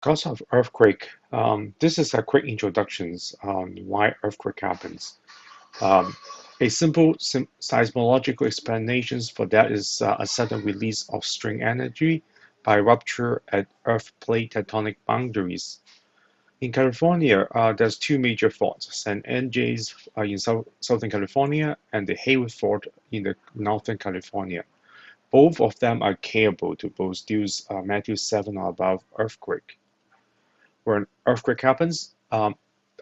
Cause of earthquake. This is a quick introduction on why earthquake happens. Um, a simple seismological explanation for that is a sudden release of string energy by rupture at Earth plate tectonic boundaries. In California, there's two major faults: San Andreas in Southern California and the Hayward Fault in the Northern California. Both of them are capable to produce magnitude 7 or above earthquake. When an earthquake happens,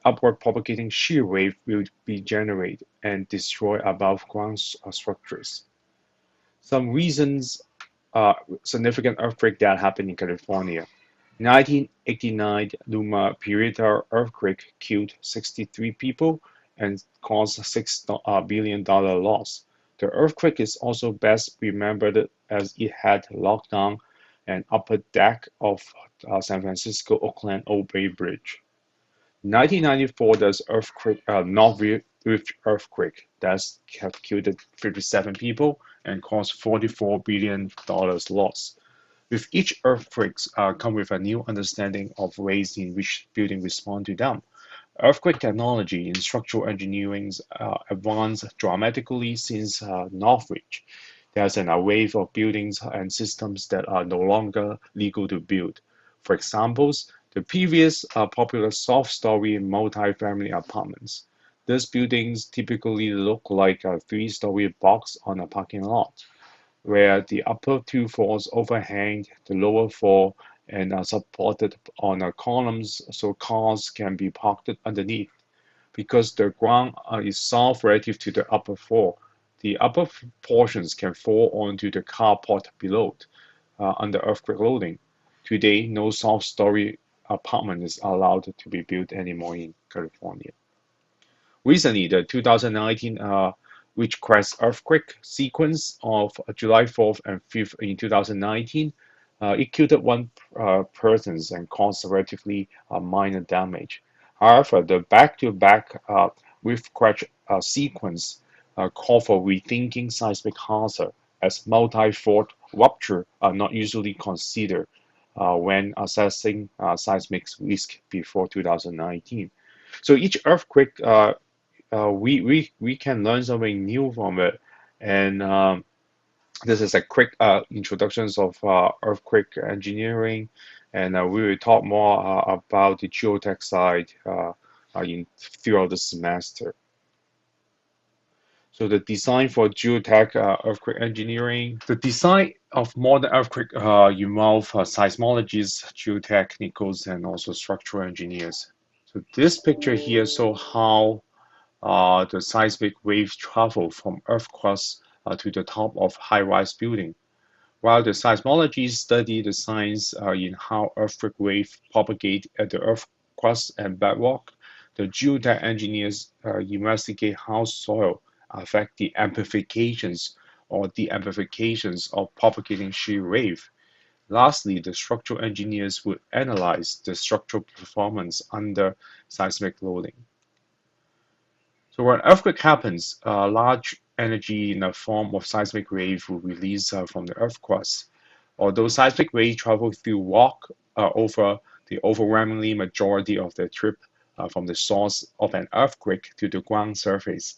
upward propagating shear wave will be generated and destroy above ground structures. Some reasons significant earthquake that happened in California. 1989 Luma Prieta earthquake killed 63 people and caused $6 billion loss. The earthquake is also best remembered as it had locked down an upper deck of San Francisco Oakland Old Bay Bridge. 1994, there's earthquake, North Rift earthquake that's have killed 57 people and caused $44 billion loss. With each earthquake come with a new understanding of ways in which buildings respond to them. Earthquake technology in structural engineering advanced dramatically since Northridge. There's a wave of buildings and systems that are no longer legal to build. For examples, the previous popular soft-story multi-family apartments. These buildings typically look like a three-story box on a parking lot, where the upper two floors overhang the lower floor and are supported on columns so cars can be parked underneath. Because the ground is soft relative to the upper floor, the upper portions can fall onto the carport below under earthquake loading. Today, no soft story apartment is allowed to be built anymore in California. Recently, the 2019 Ridgecrest earthquake sequence of July 4th and 5th in 2019, it killed one person and caused relatively minor damage. However, the back-to-back Ridgecrest sequence call for rethinking seismic hazard, as multi-fault rupture are not usually considered when assessing seismic risk before 2019. So each earthquake we can learn something new from it. And this is a quick introductions of earthquake engineering, and we will talk more about the geotech side in throughout the semester. So the design for geotech earthquake engineering, the design of modern earthquake involve seismologists, geotechnicals, and also structural engineers. So this picture here shows how the seismic waves travel from Earth crust to the top of high-rise building. While the seismologists study the science in how earthquake waves propagate at the Earth crust and bedrock, the geotech engineers investigate how soil affect the amplifications or de-amplifications of propagating shear wave. Lastly, the structural engineers would analyze the structural performance under seismic loading. So when earthquake happens, large energy in the form of seismic wave will release from the earth crust. Although seismic waves travel through rock over the overwhelmingly majority of the trip from the source of an earthquake to the ground surface,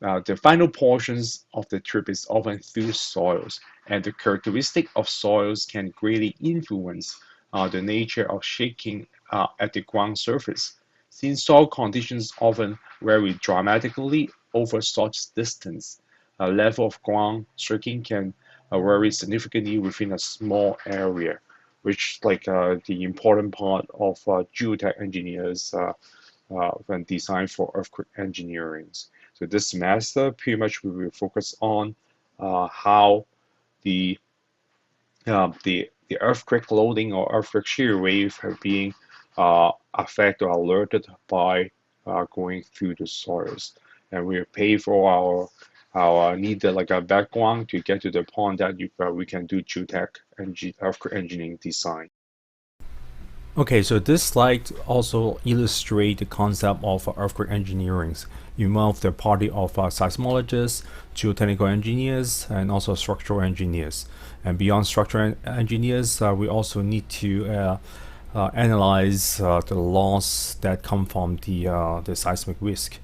the final portions of the trip is often through soils, and the characteristic of soils can greatly influence the nature of shaking at the ground surface. Since soil conditions often vary dramatically over such distance, a level of ground shaking can vary significantly within a small area, which like the important part of geotech engineers when design for earthquake engineering. So this semester, pretty much we will focus on how the the earthquake loading or earthquake shear wave are being affected or alerted by going through the soils, and we pay for our need like a background to get to the point that we can do geotech and earthquake engineering design. Okay, so this slide also illustrates the concept of earthquake engineering. Involve the party of seismologists, geotechnical engineers, and also structural engineers. And beyond structural engineers, we also need to analyze the loss that come from the seismic risk.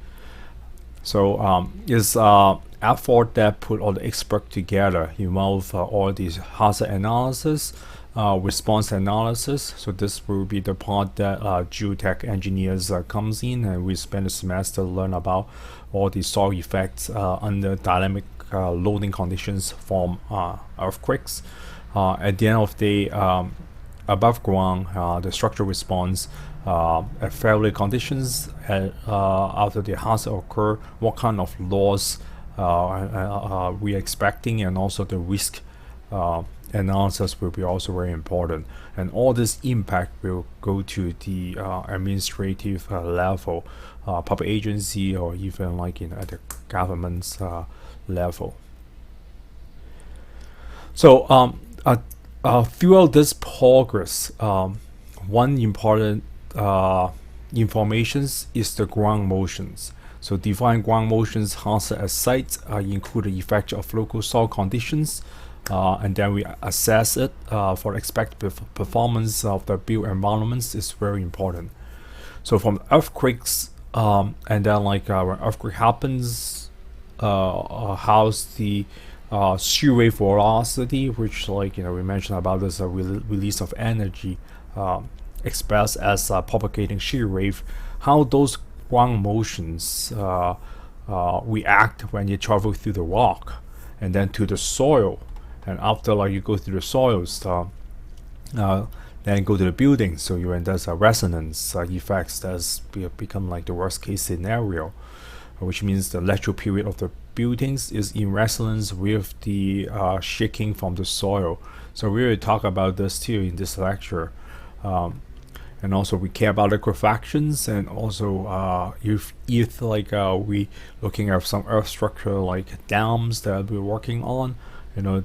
So it's effort that put all the experts together, involve all these hazard analysis, response analysis. So this will be the part that geotech engineers comes in, and we spend a semester learn about all the soil effects under dynamic loading conditions from earthquakes. At the end of the day, above ground, the structural response at failure conditions after the hazard occur, what kind of loss we are expecting, and also the risk analysis will be also very important. And all this impact will go to the administrative level, public agency, or even like at the government's level. So throughout this progress, one important information is the ground motions. So define ground motions hazard at site include the effect of local soil conditions, and then we assess it for expected performance of the built environments is very important. So from earthquakes, and then like when earthquake happens, how's the shear wave velocity, which like we mentioned about this release of energy expressed as propagating shear wave, how those ground motions react when you travel through the rock and then to the soil, and after like you go through the soils, then go to the building. So there's a resonance effects that's become like the worst case scenario, which means the lateral period of the buildings is in resonance with the shaking from the soil. So we will talk about this too in this lecture. And also we care about liquefactions, and also if like we looking at some earth structure like dams that we're working on,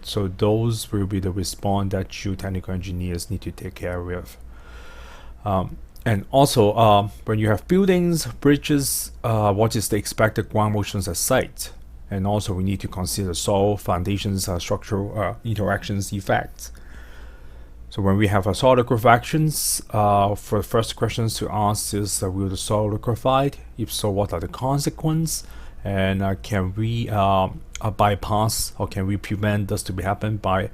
so those will be the response that geotechnical engineers need to take care of. And also when you have buildings, bridges, what is the expected ground motions at site? And also we need to consider soil, foundations, structural interactions effects. So when we have a soil liquefactions, for the first questions to ask is, will the soil liquefied? If so, what are the consequences? And can we bypass, or can we prevent this to be happen by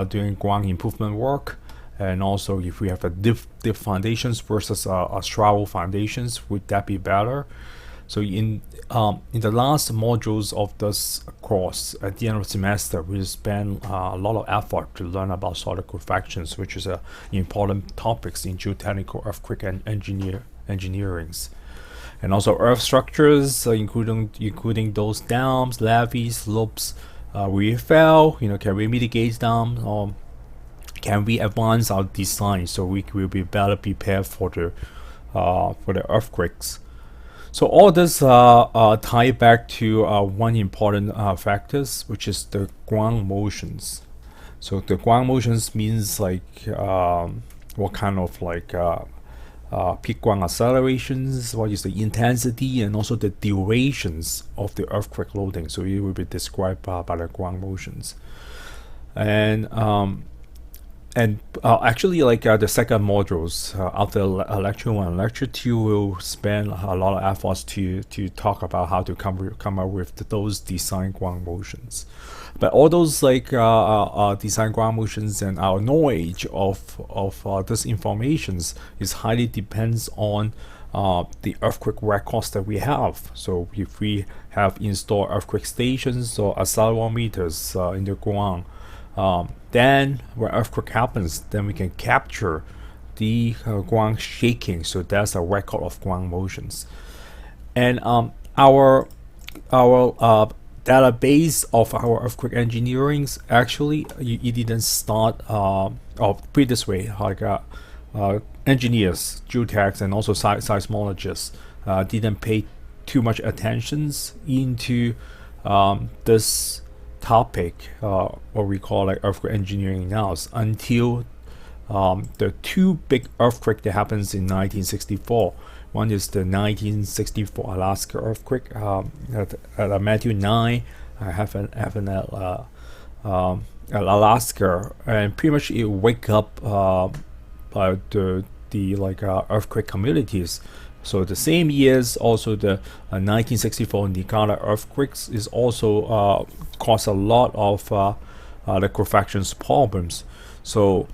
doing ground improvement work? And also, if we have a deep foundations versus a shallow foundations, would that be better? So in the last modules of this course, at the end of the semester, we spend a lot of effort to learn about soil liquefactions, which is important topics in geotechnical earthquake and engineerings. And also earth structures, including those dams, levees, slopes. We fail, can we mitigate them, or can we advance our design so we will be better prepared for the earthquakes? So all this tie back to one important factors, which is the ground motions. So the ground motions means like what kind of like peak ground accelerations, what is the intensity, and also the durations of the earthquake loading. So it will be described by the ground motions. And actually, like the second modules after lecture 1 and lecture 2 will spend a lot of efforts to talk about how to come up with those design ground motions. But all those like design ground motions and our knowledge of this informations is highly depends on the earthquake records that we have. So if we have installed earthquake stations or accelerometers in the ground, then when earthquake happens, then we can capture the ground shaking. So that's a record of ground motions. And our database of our earthquake engineering, actually it didn't start or put it this way, like engineers, geotechs, and also seismologists didn't pay too much attention into this topic, what we call like earthquake engineering now, until the two big earthquake that happens in 1964. One is the 1964 Alaska earthquake at magnitude 9 happened at Alaska, and pretty much it wake up the the earthquake communities. So the same years, also the 1964 Niagara earthquakes is also caused a lot of liquefaction problems. So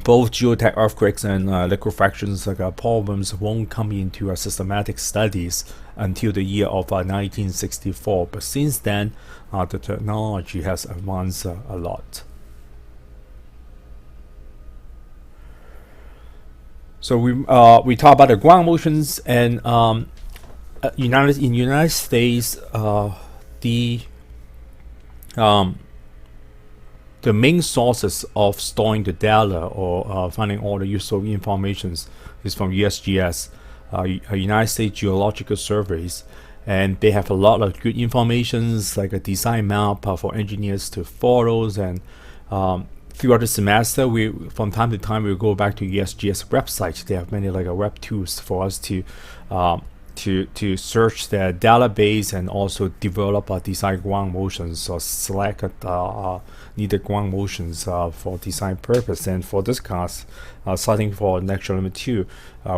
both geotech earthquakes and liquefaction problems won't come into systematic studies until the year of 1964. But since then, the technology has advanced a lot. So we talk about the ground motions, and United States, the main sources of storing the data or finding all the useful informations is from USGS, United States Geological Surveys, and they have a lot of good informations like a design map for engineers to follow. And throughout the semester, we from time to time we go back to USGS website. They have many web tools for us to search their database and also develop design ground motions or select needed ground motions for design purpose. And for this class, starting for lecture number 2,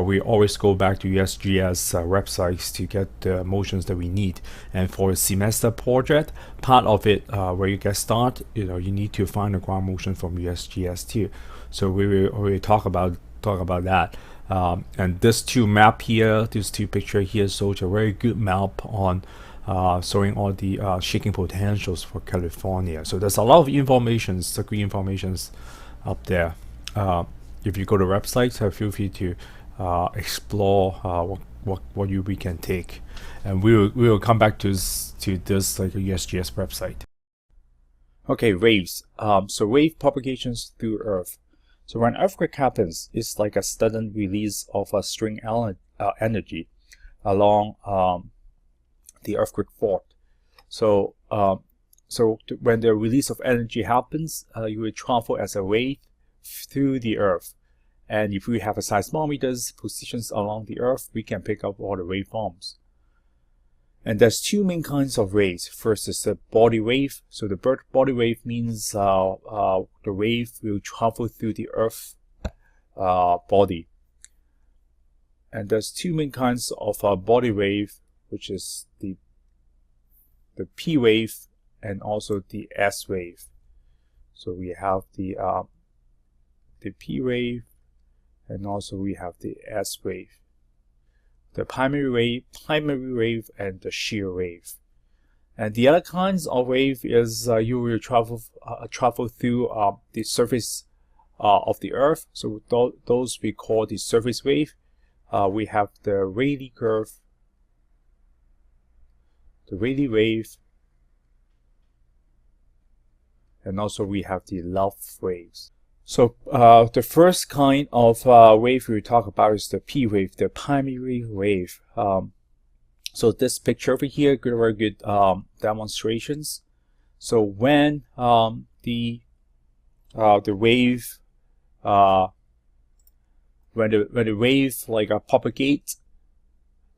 we always go back to USGS websites to get the motions that we need. And for a semester project, part of it where you get started, you need to find a ground motion from USGS too. So we will talk about that. And this two map here, these two picture here shows a very good map on showing all the shaking potentials for California. So there's a lot of information, good informations up there. If you go to websites, feel free to explore what we can take, and we will come back to this USGS website. Okay, waves. So wave propagations through Earth. So when earthquake happens, it's like a sudden release of a string energy along the earthquake fault. So when the release of energy happens, you will travel as a wave through the Earth. And if we have a seismometers positions along the Earth, we can pick up all the waveforms. And there's two main kinds of waves. First is the body wave. So the body wave means the wave will travel through the Earth body. And there's two main kinds of body wave, which is the P wave and also the S wave. So we have the P wave, and also we have the S wave. The primary wave, and the shear wave. And the other kinds of wave is you will travel through the surface of the Earth. So those we call the surface wave. We have the Rayleigh curve, the Rayleigh wave, and also we have the Love waves. So the first kind of wave we talk about is the P wave, the primary wave. So this picture over here, very good demonstrations. So when the wave when the wave propagate,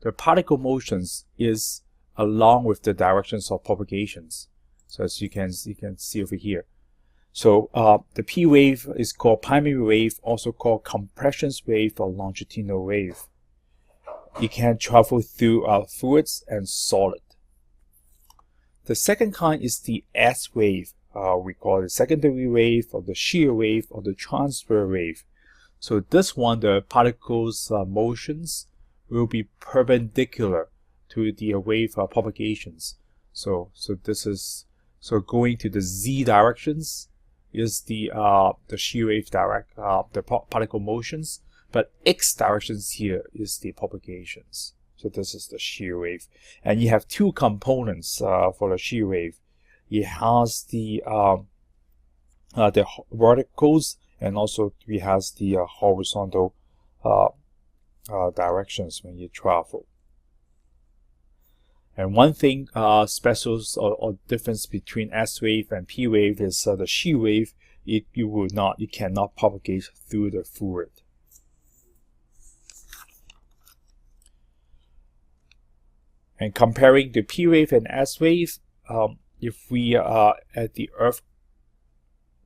the particle motions is along with the directions of propagations. So as you can see over here. So the P wave is called primary wave, also called compression wave or longitudinal wave. It can travel through fluids and solid. The second kind is the S wave. We call it secondary wave or the shear wave or the transfer wave. So this one, the particles motions will be perpendicular to the wave propagations. So this is going to the Z directions is the shear wave the particle motions, but X directions here is the propagations. So this is the shear wave, and you have two components for the shear wave. It has the verticals, and also it has the horizontal directions when you travel. And one thing special or difference between S wave and P wave is the shear wave. You cannot propagate through the fluid. And comparing the P wave and S wave, if we are at the Earth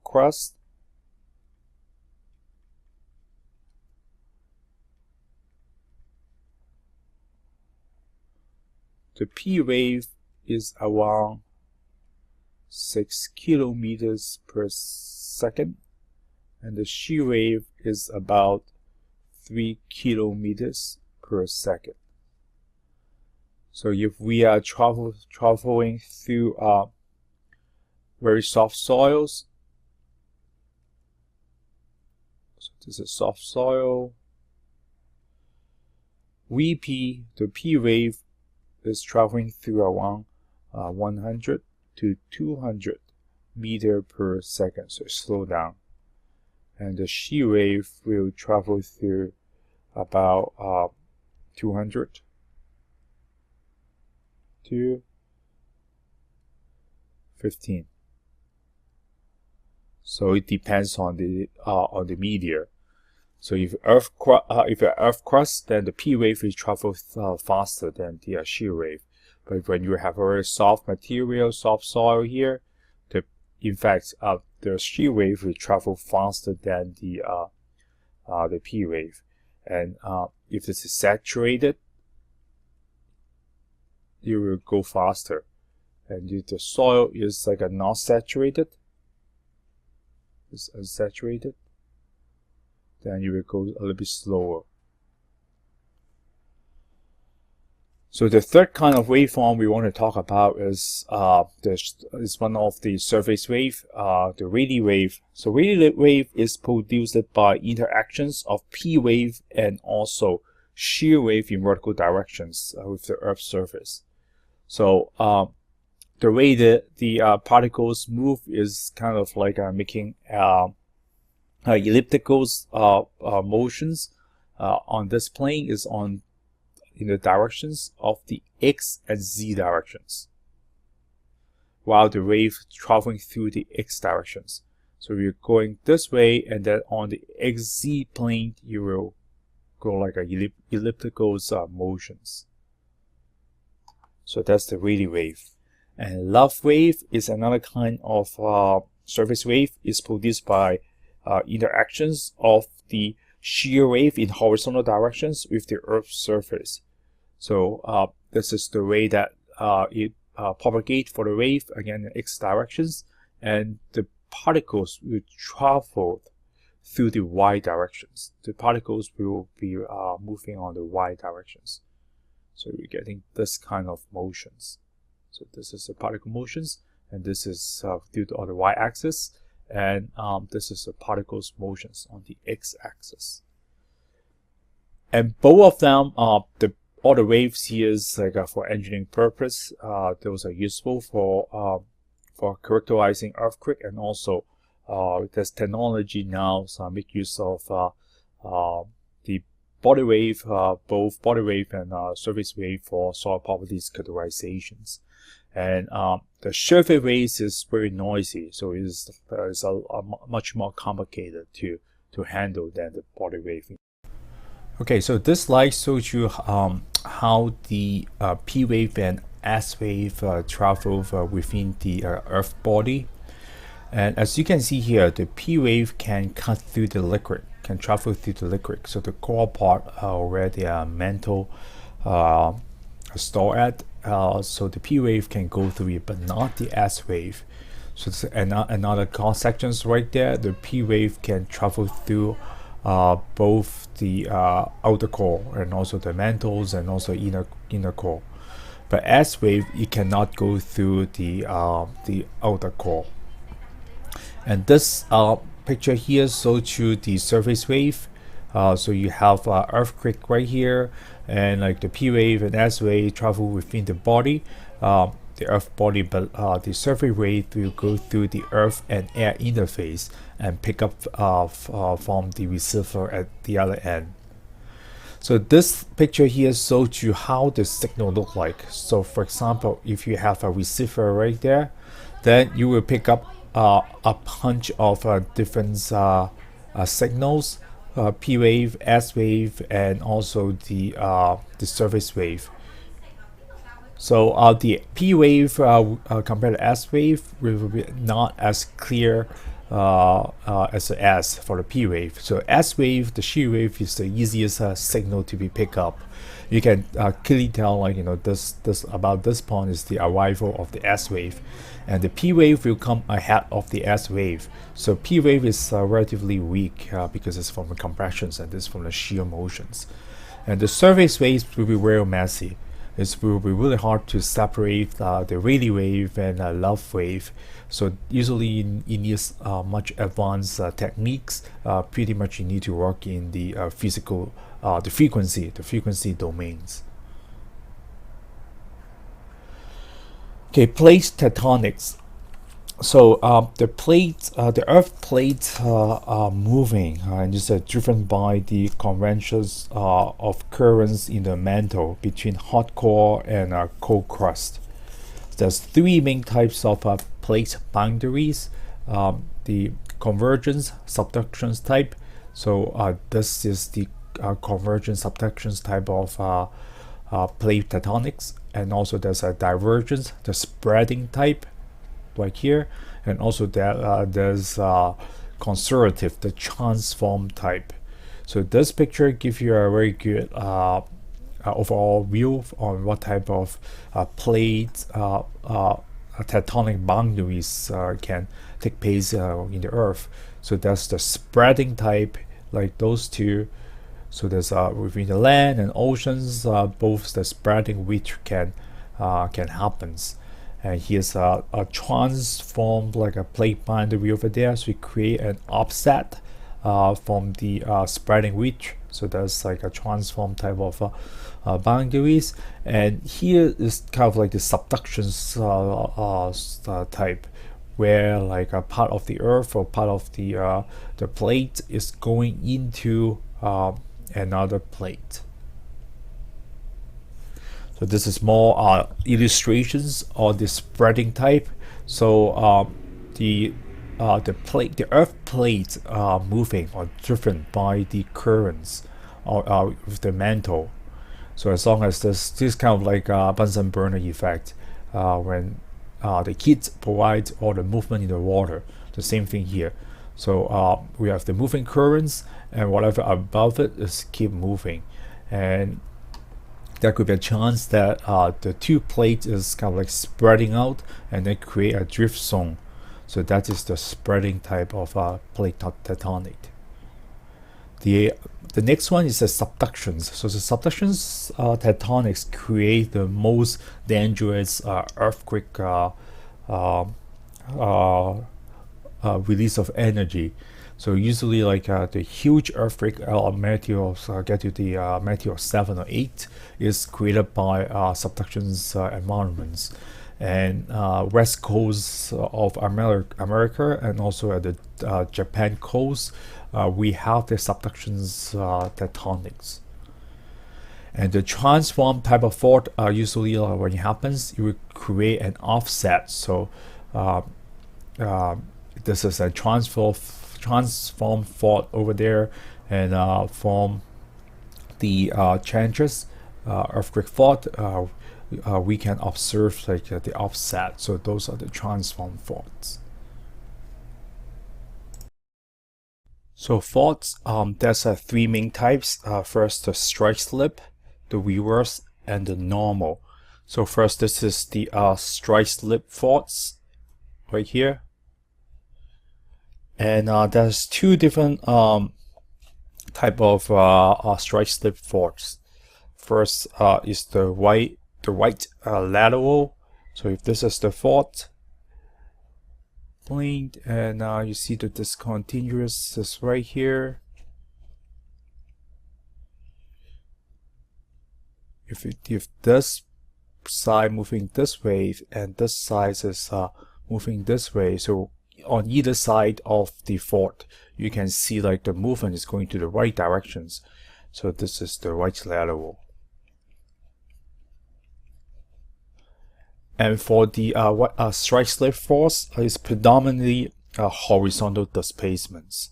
crust, the P wave is around 6 kilometers per second, and the shear wave is about 3 kilometers per second. So if we are traveling through very soft soils, so this is soft soil, Vp, the P wave, is traveling through around 100 to 200 meter per second, so slow down. And the shear wave will travel through about 200 to 15. So it depends on the media. So if Earth crust, then the P wave will travel faster than the shear wave. But when you have a very soft material, soft soil here, in fact the shear wave will travel faster than the P wave. And if this is saturated, you will go faster. And if the soil is like not saturated, it's unsaturated, then you will go a little bit slower. So the third kind of waveform we want to talk about is one of the surface wave, the Rayleigh wave. So Rayleigh wave is produced by interactions of P wave and also shear wave in vertical directions with the Earth's surface. So the way the particles move is kind of like making elliptical motions on this plane is in the directions of the X and Z directions, while the wave traveling through the X directions. So you're going this way, and then on the XZ plane you will go like a elliptical motions. So that's the Rayleigh wave. And Love wave is another kind of surface wave. It's produced by interactions of the shear wave in horizontal directions with the Earth's surface. So this is the way that it propagates for the wave, again in X directions, and the particles will travel through the Y directions. The particles will be moving on the Y directions. So we're getting this kind of motions. So this is the particle motions, and this is due to the Y-axis, and this is the particles motions on the X-axis. And both of them, all the waves here is like for engineering purpose. Those are useful for characterizing earthquake, and also there's technology now, so I make use of the body wave, both body wave and surface wave for soil properties characterizations. And the surface wave is very noisy, so it's much more complicated to handle than the body wave. Okay, so this slide shows you how the P wave and S wave travel within the Earth body. And as you can see here, the P wave can cut through the liquid, can travel through the liquid. So the core part where the mantle stored at, so the P wave can go through it, but not the S wave. So it's another cross sections right there. The P wave can travel through both the outer core and also the mantles and also inner core. But S wave, it cannot go through the outer core. And this picture here shows you the surface wave. So you have earthquake right here, and like the P wave and S wave travel within the body, the Earth body, but the surface wave will go through the Earth and air interface and pick up from the receiver at the other end. So this picture here shows you how the signal look like. So for example, if you have a receiver right there, then you will pick up a bunch of different signals, P wave, S wave, and also the surface wave. So the P wave compared to S wave will be not as clear as a S for the P wave. So S wave, the shear wave, is the easiest signal to be picked up. You can clearly tell, like, this about this point is the arrival of the S wave, and the P wave will come ahead of the S wave. So P wave is relatively weak because it's from the compressions and this from the shear motions. And the surface waves will be very messy. It will be really hard to separate the Rayleigh wave and Love wave. So usually you need much advanced techniques. Pretty much you need to work in the physical, the frequency domains. Okay, plate tectonics. So the Earth plates are moving, and it's driven by the conventions of currents in the mantle between hot core and cold crust. There's three main types of plate boundaries: the convergence subductions type. So this is the convergence subductions type of plate tectonics, and also there's a divergence, the spreading type, like here, and also there's conservative, the transform type. So this picture gives you a very good overall view on what type of plate tectonic boundaries can take place in the Earth. So that's the spreading type, like those two. So there's within the land and oceans, both the spreading which can happen. And here's a transformed, like a plate boundary over there. So we create an offset from the spreading wedge. So that's like a transform type of boundaries. And here is kind of like the subductions type, where like a part of the Earth or part of the plate is going into another plate. So this is more illustrations on the spreading type. So the Earth plate are moving or driven by the currents with the mantle. So as long as this kind of like Bunsen burner effect, when the heat provides all the movement in the water. The same thing here. So we have the moving currents, and whatever above it is keep moving, and there could be a chance that the two plates is kind of like spreading out and then create a drift zone. So that is the spreading type of plate tectonic. The next one is the subductions. So the subductions tectonics create the most dangerous earthquake release of energy. So usually, like the huge earthquake meteors get to the meteor 7 or 8 is created by subductions environments, and west coast of America and also at the Japan coast, we have the subductions tectonics. And the transform type of fault usually when it happens, it will create an offset. So this is a transform fault over there, and from the changes earthquake fault, we can observe like the offset. So those are the transform faults. So faults, there's three main types. First, the strike slip, the reverse, and the normal. So first, this is the strike slip faults right here. And there's two different type of strike slip faults. First is the right lateral. So if this is the fault point, and you see the discontinuous is right here. If this side moving this way and this side is moving this way, so on either side of the fault, you can see like the movement is going to the right directions. So this is the right lateral. And for the strike slip force is predominantly horizontal displacements.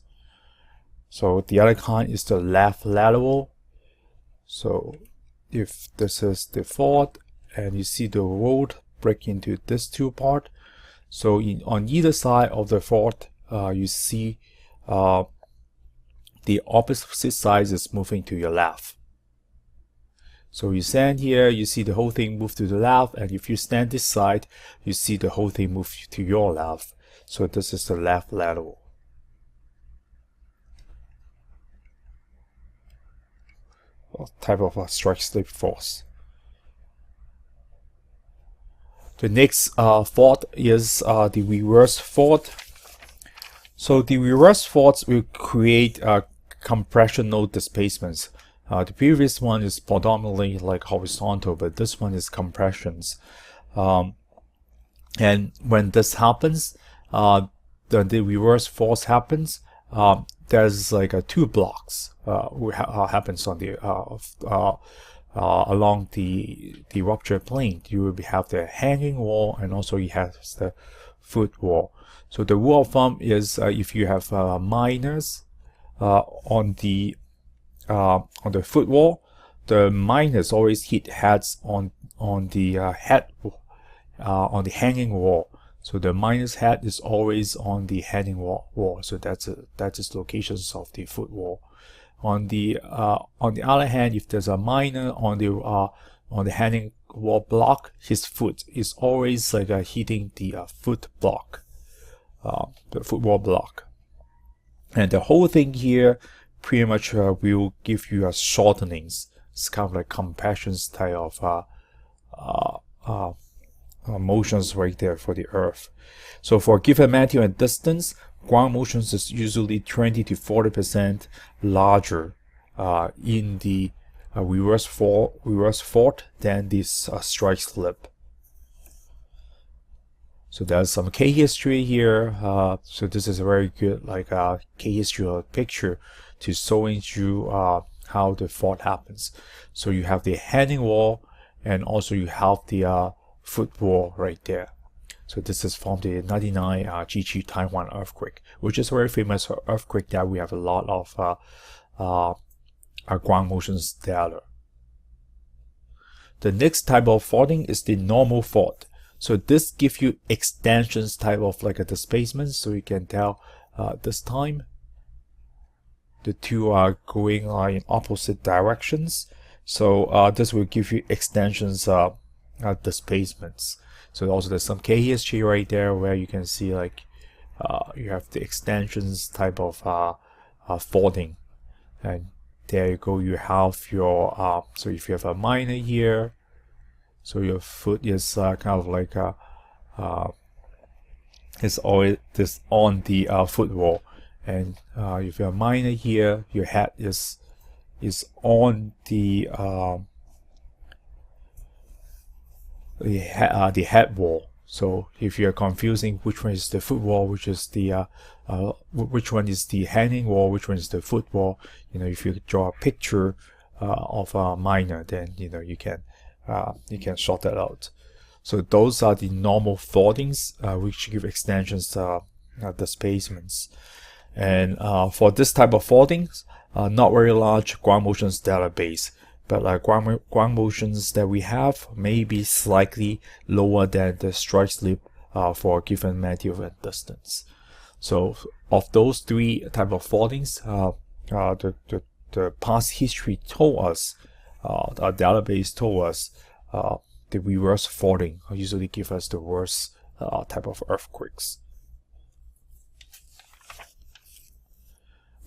So the other kind is the left lateral. So if this is the fault and you see the road break into this two part, so on either side of the fault, you see the opposite side is moving to your left. So you stand here, you see the whole thing move to the left, and if you stand this side, you see the whole thing move to your left. So this is the left lateral. Type of a strike slip force. The next fault is the reverse fault. So the reverse faults will create compressional displacements. The previous one is predominantly like horizontal, but this one is compressions. And when this happens, the reverse force happens. There's like two blocks happens on the along the rupture plane. You will have the hanging wall, and also you have the foot wall. So the rule of thumb is if you have minus on the foot wall, the minus always hit heads on the head on the hanging wall. So the minus head is always on the hanging wall. So that's its locations of the foot wall. On the other hand, if there's a minor on the hanging wall block, his foot is always like hitting the foot block, the footwall block. And the whole thing here pretty much will give you a shortenings. It's kind of like compressions type of motions right there for the Earth. So for a given material and distance, ground motions is usually 20 to 40% larger in the reverse fault than this strike slip. So there's some K history here. So this is a very good like K history picture to showing you how the fault happens. So you have the hanging wall, and also you have the foot wall right there. So this is from the 99 G Taiwan earthquake, which is a very famous earthquake that we have a lot of ground motions there. The next type of faulting is the normal fault. So this gives you extensions type of like a displacement. So you can tell this time the two are going in opposite directions. So this will give you extensions displacements. So also there's some K history right there where you can see like you have the extensions type of faulting, and there you go. You have your so if you have a minor here, so your foot is kind of like it's always this on the foot wall, and if you have a minor here, your head is on the head wall. So if you're confusing which one is the foot wall, which is the which one is the hanging wall, which one is the foot wall, if you draw a picture of a minor, then you can sort that out. So those are the normal faultings which give extensions displacements. And for this type of faultings, not very large ground motions database, but like ground motions that we have may be slightly lower than the strike slip for a given material and distance. So of those three type of faultings, the past history told us, our database told us, the reverse faulting usually give us the worst type of earthquakes.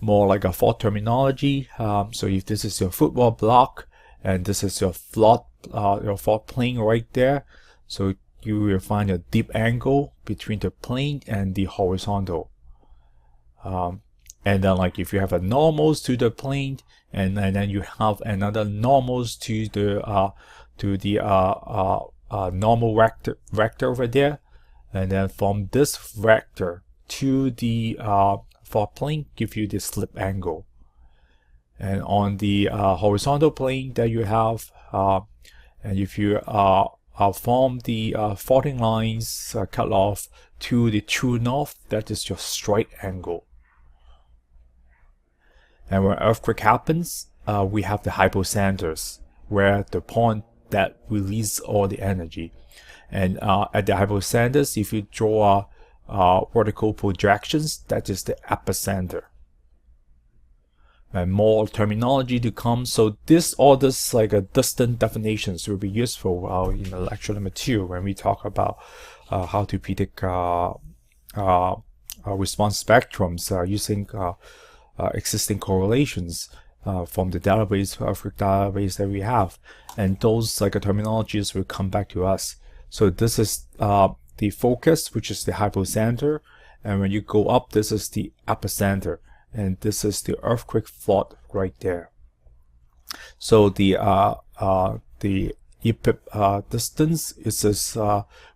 More like a fault terminology. So if this is your footwall block and this is your fault plane right there, so you will find a deep angle between the plane and the horizontal. And then like if you have a normals to the plane, and then you have another normals to the normal vector over there, and then from this vector to the fault plane give you the slip angle. And on the horizontal plane that you have, and if you form the faulting lines cut off to the true north, that is your strike angle. And when earthquake happens, we have the hypocenters, where the point that release all the energy. And at the hypocenters, if you draw vertical projections, that is the epicenter. And more terminology to come. So all this like a distant definitions will be useful in the lecture material when we talk about how to predict response spectrums using existing correlations from the database, database that we have, and those like terminologies will come back to us. So this is the focus, which is the hypocenter, and when you go up, this is the epicenter, and this is the earthquake fault right there. So the distance is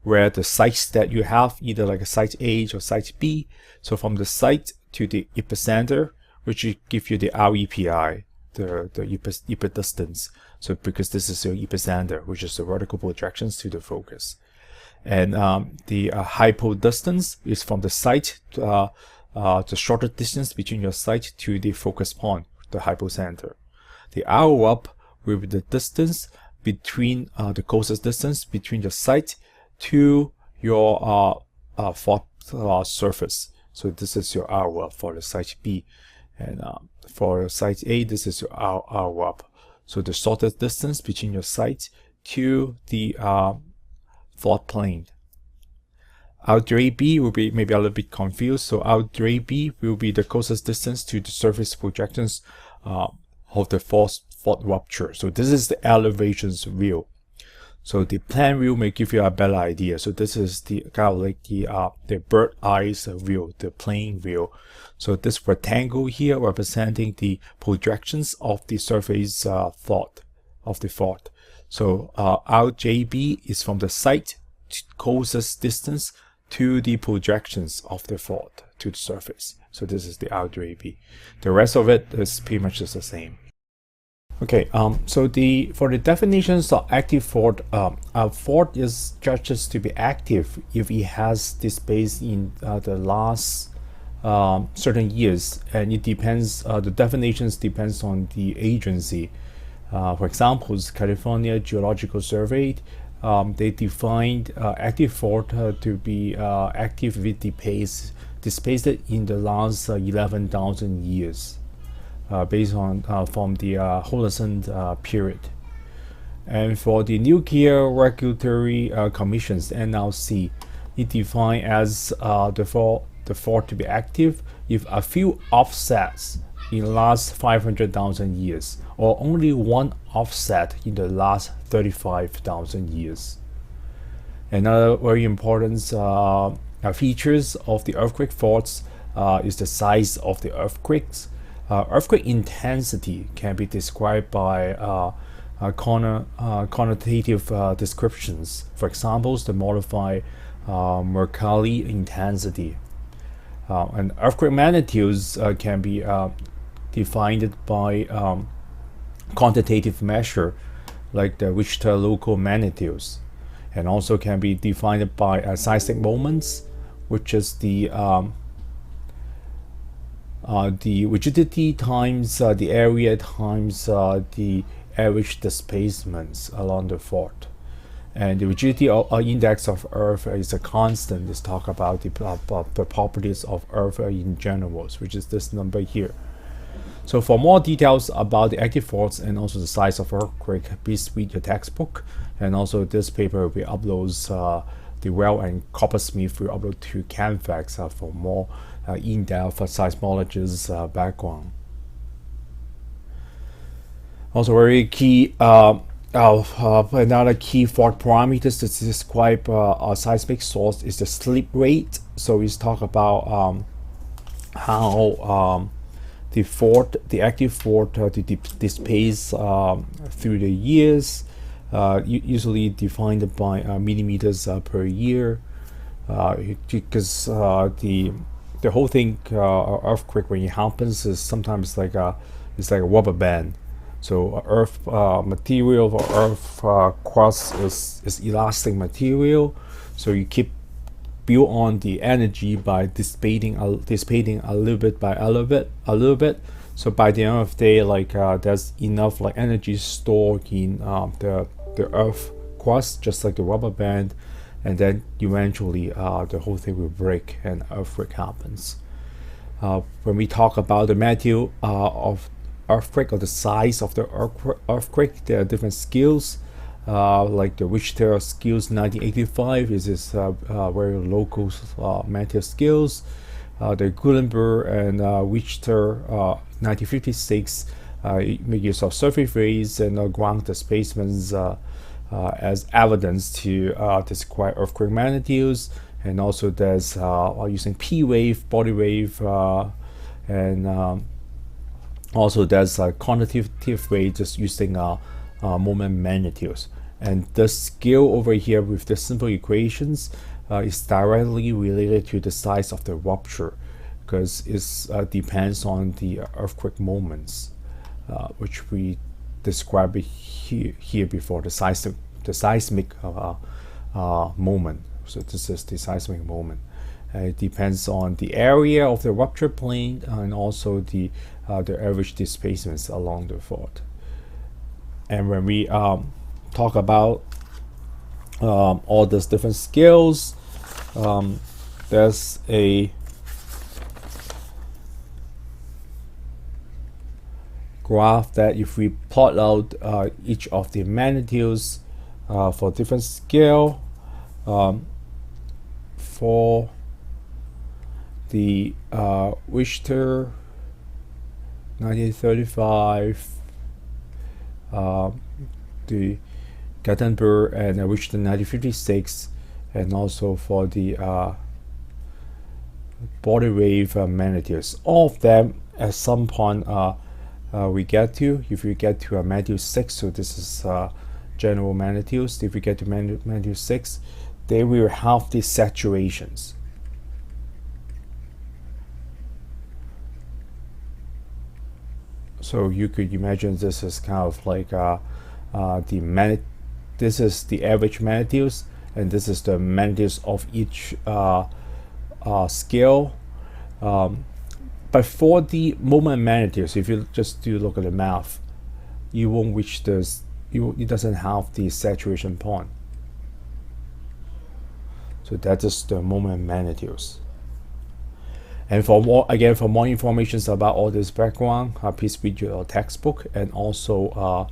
where the sites that you have, either like a site A or site B. So from the site to the epicenter, which will give you the REPI, the equidistance. So because this is your epicenter, which is the vertical projections to the focus. And the hypodistance is from the site, the shorter distance between your site to the focus point, the hypocenter. The arrow up will be the distance between the closest distance between your site to your fault surface. So this is your arrow up for the site B, and for site A, this is your arrow up. So the shortest distance between your site to the fault plane. Outray B will be maybe a little bit confused. So outray B will be the closest distance to the surface projections of the fault rupture. So this is the elevations view. So the plan view may give you a better idea. So this is the kind of like the bird eyes view, the plane view. So this rectangle here representing the projections of the surface fault of the fault. So RJB is from the site closest distance to the projections of the fault to the surface. So this is the RJB. The rest of it is pretty much just the same. Okay, so for the definitions of active fault, a fault is judged to be active if it has this space in the last certain years, and it depends. The definitions depends on the agency. For example, California Geological Survey, they defined active fault to be active with displayed in the last 11,000 years. Based on from the Holocene period. And for the Nuclear Regulatory Commission's NRC, it defined as the fault to be active if a few offsets in the last 500,000 years, or only one offset in the last 35,000 years. Another very important features of the earthquake faults is the size of the earthquakes. Earthquake intensity can be described by quantitative descriptions. For example, the modified Mercalli intensity. And earthquake magnitudes can be defined by quantitative measure, like the Richter local magnitudes, and also can be defined by seismic moments, which is the rigidity times the area times the average displacements along the fault. And the rigidity index of Earth is a constant. Let's talk about the properties of Earth in general, which is this number here. So for more details about the active faults and also the size of earthquake, please read your textbook. And also this paper we uploads the Well and Coppersmith will upload to CanFax for more in-depth seismologist background. Also very key, another key fault parameters to describe a seismic source is the slip rate. So we talk about how the active fault displays through the years, usually defined by millimeters per year, because the whole thing, earthquake when it happens is sometimes it's like a rubber band. So earth material or earth crust is elastic material. So you keep build on the energy by dissipating a little bit by a little bit. So by the end of the day, there's enough energy stored in the earth crust, just like the rubber band, and then eventually the whole thing will break and earthquake happens. When we talk about the magnitude of earthquake or the size of the earthquake, there are different scales. Like the Richter scales 1985 is this very local magnitude scales. The Gutenberg and Richter 1956 make use of surface rays and ground displacements as evidence to describe earthquake magnitudes. And also there's using P wave, body wave, and also there's a quantitative way just using moment magnitudes. And the scale over here with the simple equations is directly related to the size of the rupture, because it depends on the earthquake moments, which we described here before, the seismic moment. So this is the seismic moment. It depends on the area of the rupture plane and also the average displacements along the fault. And when we talk about all these different scales, there's a graph that if we plot out each of the magnitudes for different scale, for the Richter 1935, the Gutenberg and Richter 1956, and also for the body wave magnitudes. All of them at some point we get to, if we get to a magnitude 6, so this is general magnitudes, if we get to magnitude 6, they will have these saturations. So you could imagine this is kind of like this is the average magnitudes, and this is the magnitudes of each scale. But for the moment magnitudes, if you just do look at the math, you won't reach this. It doesn't have the saturation point. So that is the moment magnitudes. And for more information about all this background, please read your textbook, and also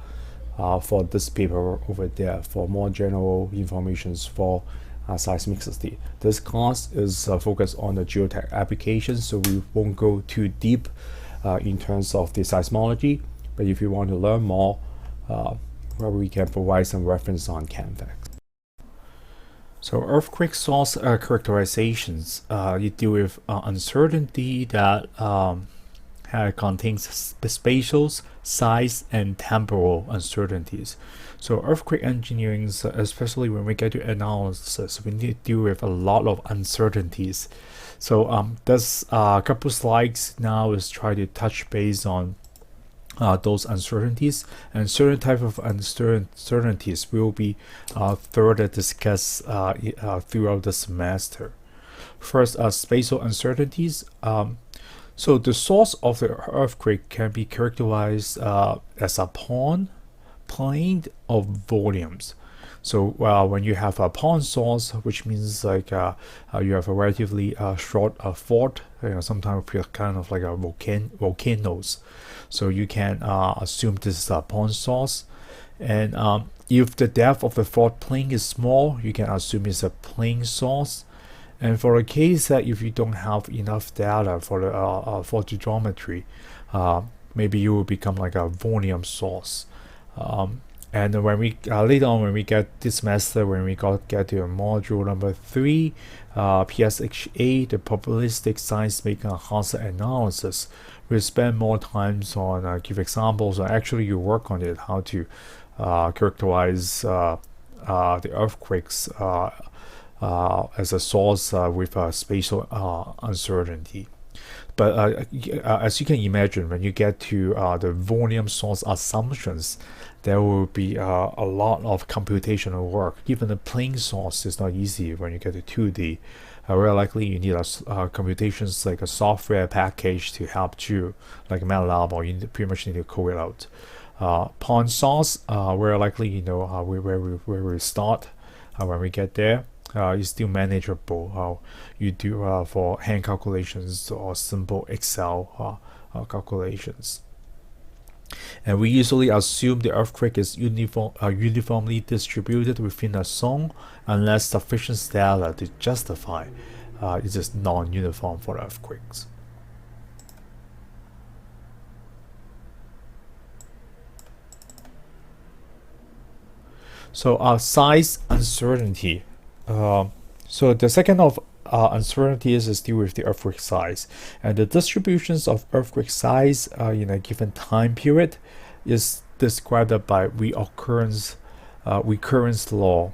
for this paper over there for more general information for seismicity. This class is focused on the geotech applications, so we won't go too deep in terms of the seismology. But if you want to learn more, we can provide some reference on Canvax. So earthquake source characterizations, you deal with uncertainty that contains spatial, size, and temporal uncertainties. So earthquake engineering, especially when we get to analysis, we need to deal with a lot of uncertainties. So this couple slides now is try to touch base on those uncertainties, and certain type of uncertainties will be further discussed throughout the semester. First, spatial uncertainties. So the source of the earthquake can be characterized as a pond, plane, or volumes. So when you have a pond source, which means like you have a relatively short fault, sometimes kind of like a volcanoes. So you can assume this is a pond source. And if the depth of the fault plane is small, you can assume it's a plane source. And for a case that if you don't have enough data for the fault geometry, maybe you will become like a volume source. And when we later on, when we get this semester, when we get to module number 3, PSHA, the probabilistic seismic hazard analysis, we'll spend more time on give examples, or actually you work on it, how to characterize the earthquakes as a source with a spatial uncertainty. But as you can imagine, when you get to the volume source assumptions, there will be a lot of computational work. Even the plane source is not easy when you get to 2D. Very likely you need computations like a software package to help you, like MATLAB, or you pretty much need to code it out. Pond source, very likely where we start when we get there. is still manageable. You do for hand calculations or simple Excel calculations. And we usually assume the earthquake is uniformly distributed within a zone unless sufficient data to justify it is non-uniform for earthquakes. So size uncertainty. So the second of uncertainties is still with the earthquake size, and the distributions of earthquake size in a given time period is described by recurrence law.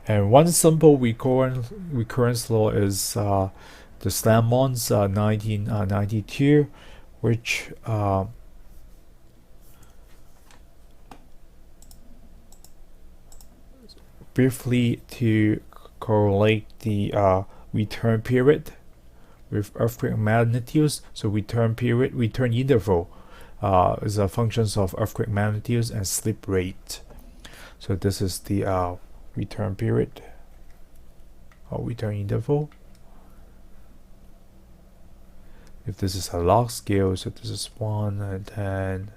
And one simple recurrence law is the Slammon's 1992, which briefly to correlate the return period with earthquake magnitudes. So return interval is a functions of earthquake magnitudes and slip rate. So this is the return period or return interval. If this is a log scale, so this is 1 and then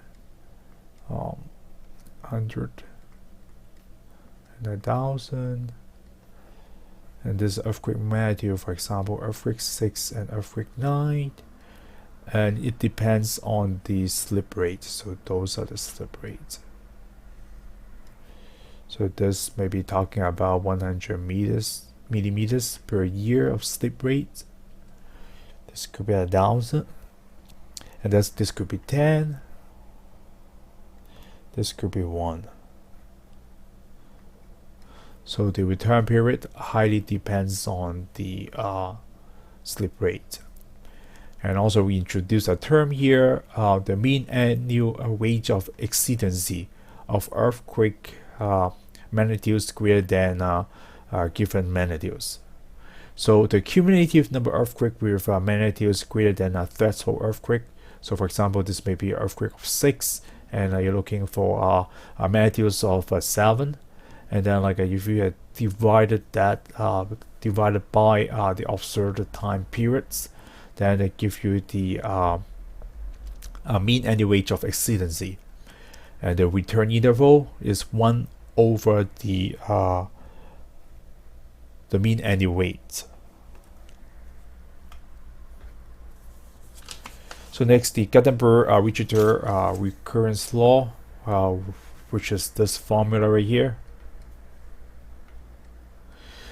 100 and 1,000. And this earthquake magnitude, for example, earthquake 6 and earthquake 9. And it depends on the slip rate. So those are the slip rates. So this may be talking about 100 millimeters per year of slip rate. This could be 1,000. And this could be 10. This could be 1. So the return period highly depends on the slip rate. And also we introduce a term here, the mean annual wage of exceedancy of earthquake magnitudes greater than given magnitudes. So the cumulative number of earthquake with magnitudes greater than a threshold earthquake. So for example, this may be an earthquake of 6, and you're looking for magnitudes of 7. And then if you had divided that divided by the observed time periods, then it gives you the mean annual wage of exceedancy. And the return interval is 1 over the mean annual wage. So next, the Gutenberg-Richter recurrence law, which is this formula right here.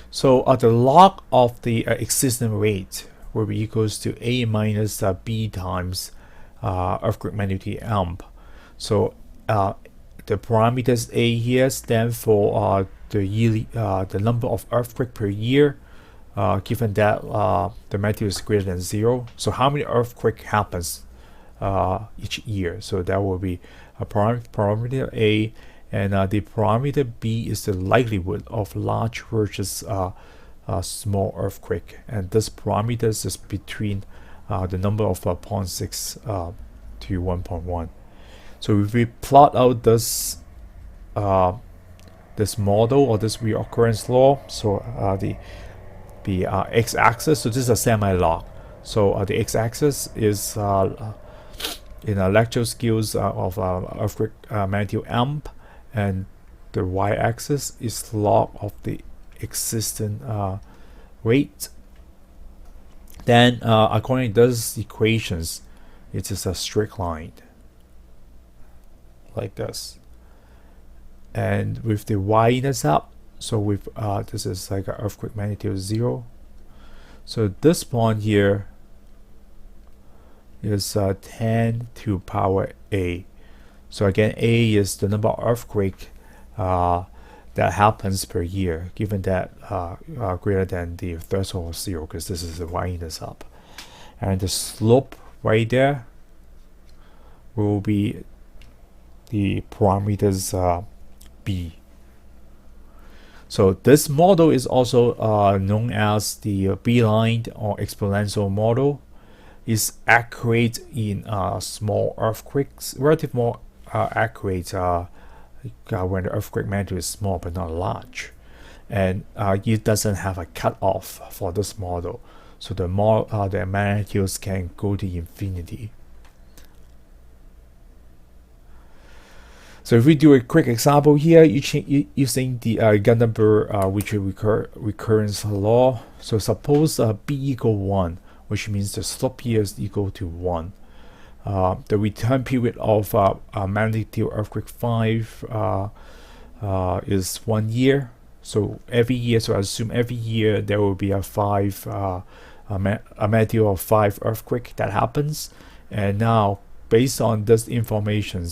So the log of the existing rate will be equals to A minus B times earthquake magnitude amp. So the parameters A here stand for the number of earthquake per year, given that the magnitude is greater than 0. So how many earthquake happens each year? So that will be a parameter A. And the parameter B is the likelihood of large versus small earthquake. And this parameter is between the number of 0.6 to 1.1. So if we plot out this this model or this reoccurrence law, so the x-axis, so this is a semi-log. So the x-axis is in electrical scales of earthquake magnitude amp, and the y-axis is log of the existing rate. Then according to those equations, it is a straight line like this. And with the y-intercept, so with this is like an earthquake magnitude 0. So this point here is 10 to power A. So again, A is the number of earthquake that happens per year, given that greater than the threshold of 0, because this is the y-intercept. And the slope right there will be the parameters B. So this model is also known as the B-line or exponential model. Is accurate in small earthquakes, relatively more accurate when the earthquake magnitude is small but not large. and it doesn't have a cutoff for this model. So the magnitudes can go to infinity. So if we do a quick example here, using the Gutenberg recurrence law. So suppose b equal 1, which means the slope here is equal to 1. The return period of magnitude earthquake 5 is 1 year. So every year, so I assume every year there will be a magnitude of 5 earthquake that happens. And now, based on this information,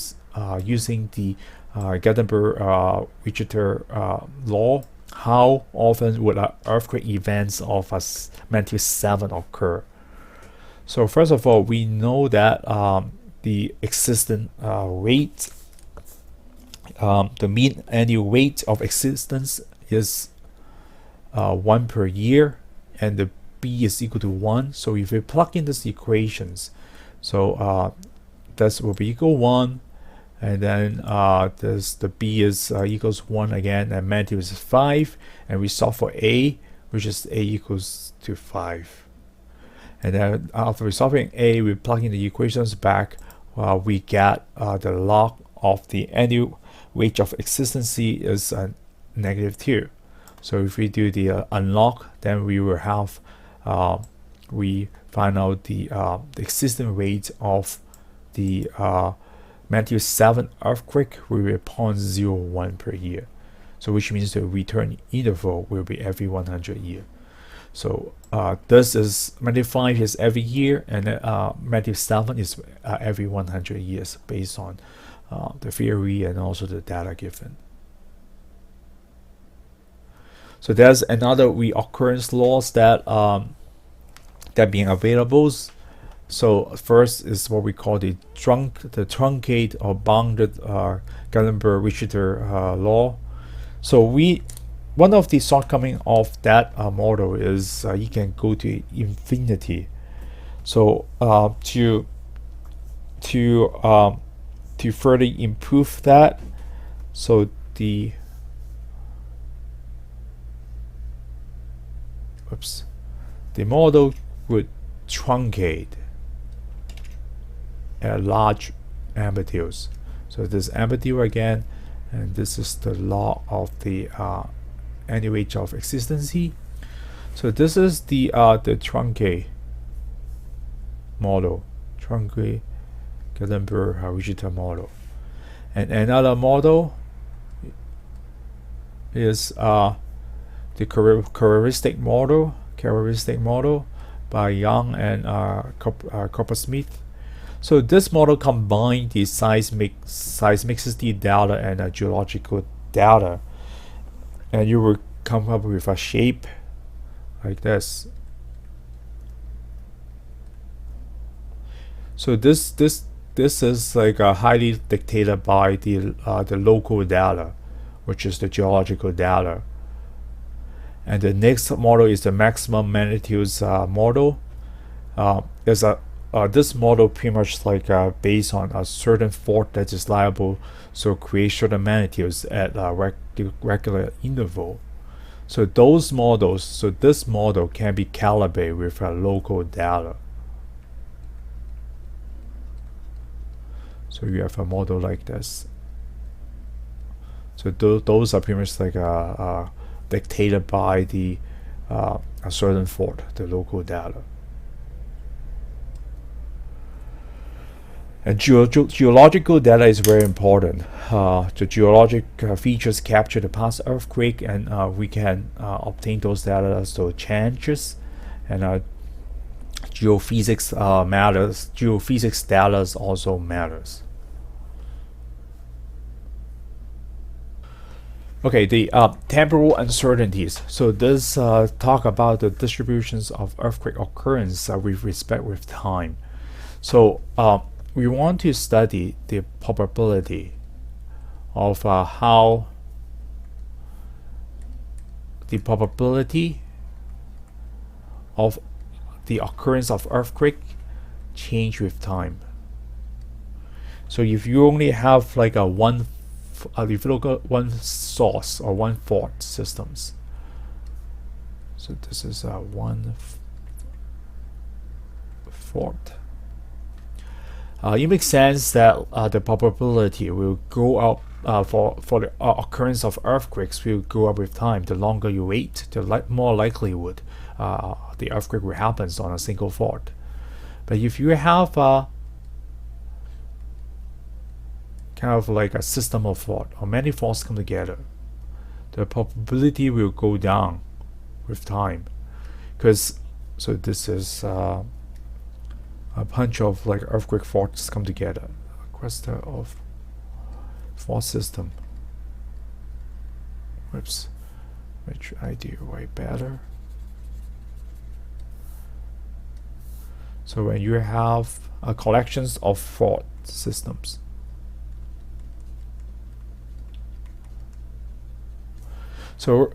using the Gutenberg law, how often would earthquake events of a magnitude 7 occur? So first of all, we know that the existent rate, the mean annual rate of existence is 1 per year, and the b is equal to 1. So if we plug in these equations, so this will be equal 1, and then the b is equals 1 again, and magnitude is 5, and we solve for a, which is a equals to 5. And then after resolving a, we plug in the equations back, we get the log of the annual rate of existence is -2. So if we do the unlog, then we will have we find out the existing rate of the magnitude 7 earthquake will be 0.01 per year. So which means the return interval will be every 100 years. So this is magnitude 5 is every year, and magnitude 7 is every 100 years, based on the theory and also the data given. So there's another reoccurrence laws that that being available. So first is what we call the truncate or bounded Gutenberg-Richter law. So one of the shortcomings of that model is you can go to infinity. So to further improve that, so the model would truncate at large amplitudes. So this amplitude again, and this is the law of the annual rate of existence. So this is the truncate model, truncate Gutenberg-Richter model. And another model is the characteristic model by Young and Coppersmith. So this model combines the seismicity data and geological data, and you will come up with a shape like this. So this is like highly dictated by the local data, which is the geological data. And the next model is the maximum magnitudes model. This model pretty much like based on a certain fault that is liable, so create certain magnitudes at a regular interval. So this model can be calibrated with local data. So you have a model like this. So those are pretty much like dictated by the a certain fault, the local data. And geological data is very important. The geologic features capture the past earthquake, and we can obtain those data, so changes, and geophysics matters. Geophysics data also matters. Okay, the temporal uncertainties. So this talk about the distributions of earthquake occurrence with respect with time. So we want to study the probability of how the probability of the occurrence of earthquake change with time. So if you only have like if you look at one source or one fault systems, So this is one fault. It makes sense that the probability will go up for the occurrence of earthquakes will go up with time. The longer you wait, the more likelihood the earthquake will happen on a single fault. But if you have kind of like a system of fault or many faults come together, the probability will go down with time. Because so this is a bunch of like earthquake faults come together, a cluster of fault system. Whoops, which I do way better. So when you have collections of fault systems, so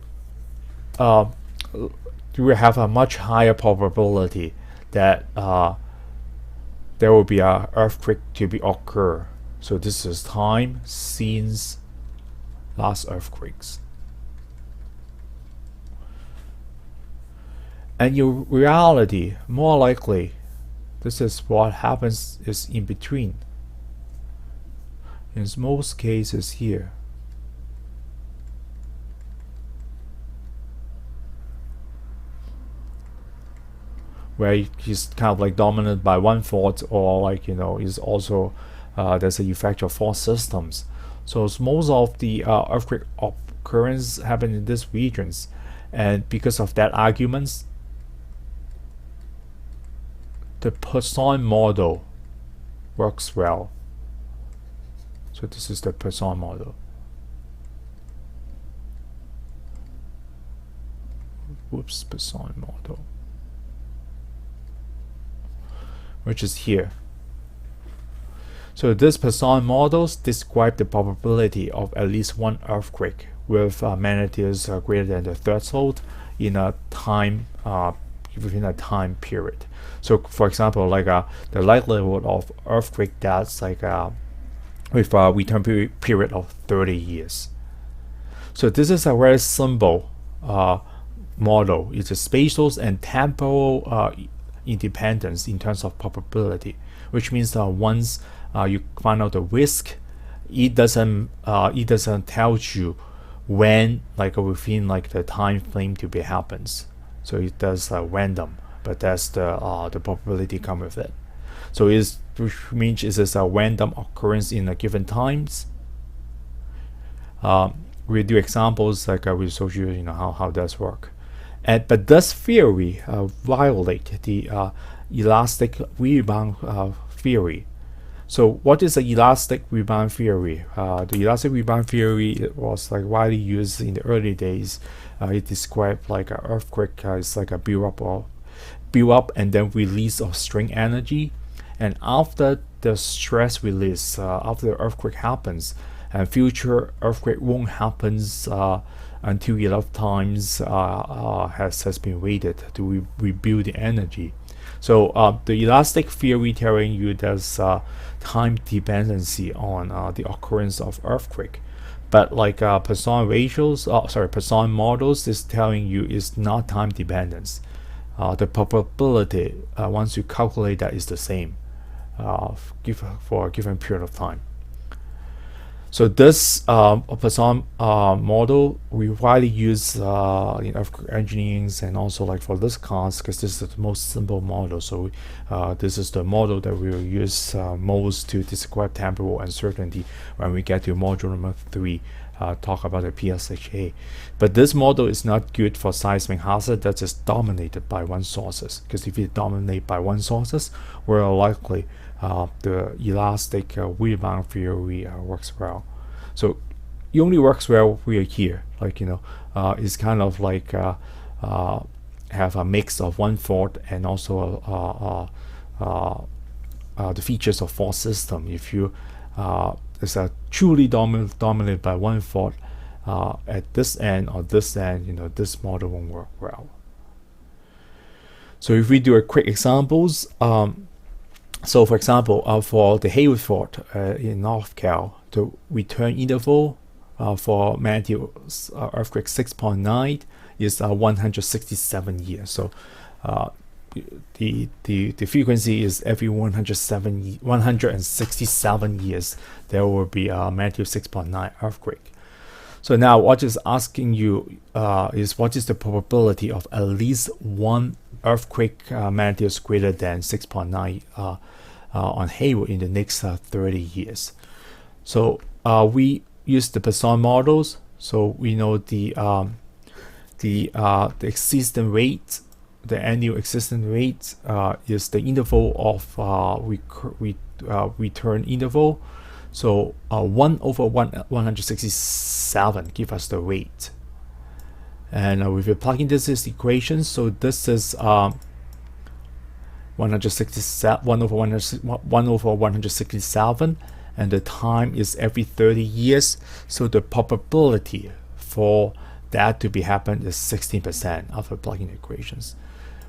you will have a much higher probability that there will be an earthquake to be occur. So this is time since last earthquakes. And in reality, more likely, this is what happens is in between. In most cases here, where he's kind of like dominated by one fault, or like is also there's an effect of fault systems. So most of the earthquake occurrence happen in these regions, and because of that arguments, the Poisson model works well. So this is the Poisson model. Whoops, Poisson model, which is here. So these Poisson models describe the probability of at least one earthquake with magnitudes greater than the threshold in a time within a time period. So for example, like the likelihood of earthquake that's like with a return period of 30 years. So this is a very simple model. It's a spatial and temporal independence in terms of probability, which means that once you find out the risk, it doesn't tell you when, like within like the time frame to be happens. So it does random, but that's the probability come with it. So which means it's a random occurrence in a given times. We do examples like we show you, how does work. But this theory violate the elastic rebound theory. So what is the elastic rebound theory? The elastic rebound theory was like widely used in the early days. It described like an earthquake is like a build up and then release of strain energy. And after the stress release, after the earthquake happens, and future earthquake won't happens until enough times has been waited to rebuild the energy. So the elastic theory telling you there's time dependency on the occurrence of earthquake, but like Poisson Poisson models is telling you is not time dependence. The probability once you calculate that is the same for a given period of time. So this Poisson model we widely use in earthquake engineering and also like for this class, because this is the most simple model. So this is the model that we will use most to describe temporal uncertainty when we get to module number 3, talk about the PSHA. But this model is not good for seismic hazard that is dominated by one sources, because if it dominates by one sources, we're likely the elastic rebound theory works well. So it only works well if we are here, like it's kind of like have a mix of one fault and also the features of fault system. If you is a truly dominated by one fault at this end or this end, this model won't work well. So if we do a quick examples, so for example, for the Hayward fault in North Cal, the return interval for magnitude earthquake 6.9 is 167 years. So the frequency is every 167 years there will be a magnitude 6.9 earthquake. So now what is asking you is what is the probability of at least one earthquake magnitude greater than 6.9 on Hayward in the next 30 years. So we use the Poisson models. So we know the existence rate, the annual existence rate is the interval of return interval. So 1/167 give us the rate. And if you plug in this equation, so this is 167, 1/167, and the time is every 30 years. So the probability for that to be happen is 16% after plugging the equations,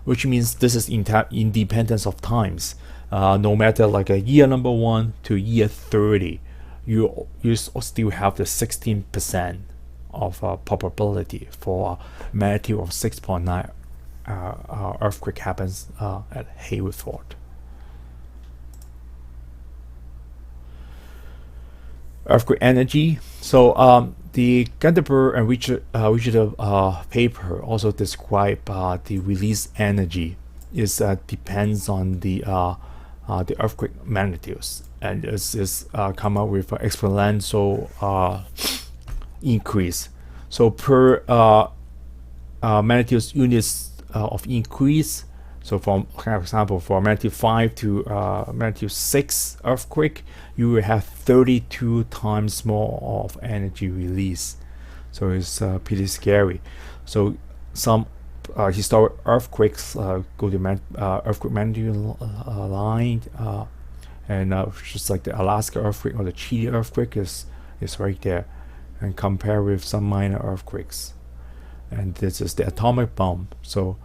which means this is independence of times. No matter like a year number 1 to year 30, you still have the 16% of probability for a magnitude of 6.9 earthquake happens at Hayward Fault. Earthquake energy. So the Ganderberg and Richard paper also describe the release energy is depends on the earthquake magnitudes, and is come up with exponential increase. So per magnitude units of increase. So for example, for magnitude 5 to magnitude 6 earthquake, you will have 32 times more of energy release. So it's pretty scary. So some historic earthquakes go to earthquake magnitude line, and just like the Alaska earthquake or the Chile earthquake is right there, and compare with some minor earthquakes. And this is the atomic bomb. So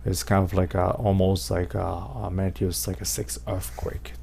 it's kind of like almost like a magnitude like a 6 earthquake.